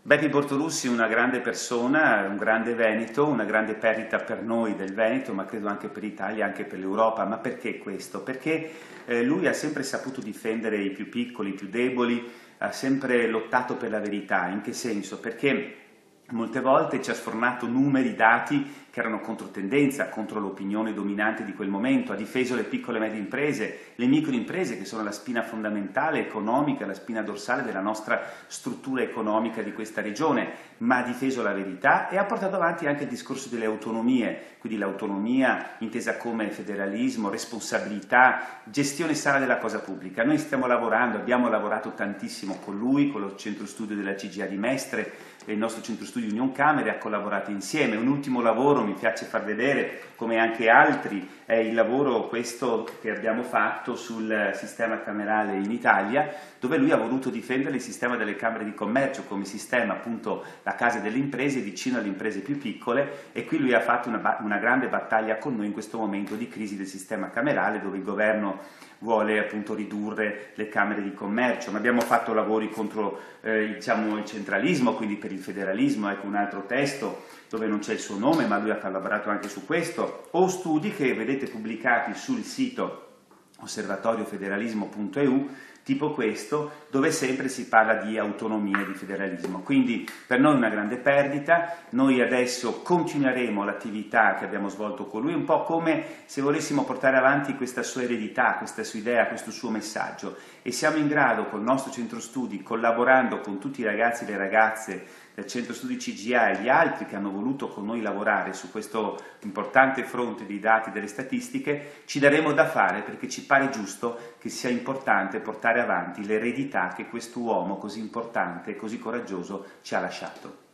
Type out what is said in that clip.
Bepi Bortolussi è una grande persona, un grande veneto, una grande perdita per noi del Veneto, ma credo anche per l'Italia, anche per l'Europa. Ma perché questo? Perché lui ha sempre saputo difendere i più piccoli, i più deboli, ha sempre lottato per la verità. In che senso? Perché molte volte ci ha sfornato numeri, dati che erano controtendenza, contro l'opinione dominante di quel momento, ha difeso le piccole e medie imprese, le microimprese che sono la spina fondamentale economica, la spina dorsale della nostra struttura economica di questa regione, ma ha difeso la verità e ha portato avanti anche il discorso delle autonomie, quindi l'autonomia intesa come federalismo, responsabilità, gestione sana della cosa pubblica. Noi stiamo lavorando, abbiamo lavorato tantissimo con lui, con lo centro studio della CGIA di Mestre e il nostro centro studio Union Camere, ha collaborato insieme. Un ultimo lavoro, mi piace far vedere, come anche altri, è il lavoro questo che abbiamo fatto sul sistema camerale in Italia, dove lui ha voluto difendere il sistema delle camere di commercio come sistema, appunto, la casa delle imprese, vicino alle imprese più piccole, e qui lui ha fatto una grande battaglia con noi in questo momento di crisi del sistema camerale, dove il governo vuole appunto ridurre le camere di commercio, ma abbiamo fatto lavori contro diciamo, il centralismo, quindi per il federalismo, ecco un altro testo dove non c'è il suo nome, ma lui ha collaborato anche su questo, o studi che vedete pubblicati sul sito osservatoriofederalismo.eu, tipo questo, dove sempre si parla di autonomia e di federalismo. Quindi per noi è una grande perdita. Noi adesso continueremo l'attività che abbiamo svolto con lui, un po' come se volessimo portare avanti questa sua eredità, questa sua idea, questo suo messaggio, e siamo in grado col nostro centro studi, collaborando con tutti i ragazzi e le ragazze del centro studi CGIA e gli altri che hanno voluto con noi lavorare su questo importante fronte dei dati e delle statistiche, ci daremo da fare, perché ci pare giusto che sia importante portare avanti l'eredità che questo uomo così importante e così coraggioso ci ha lasciato.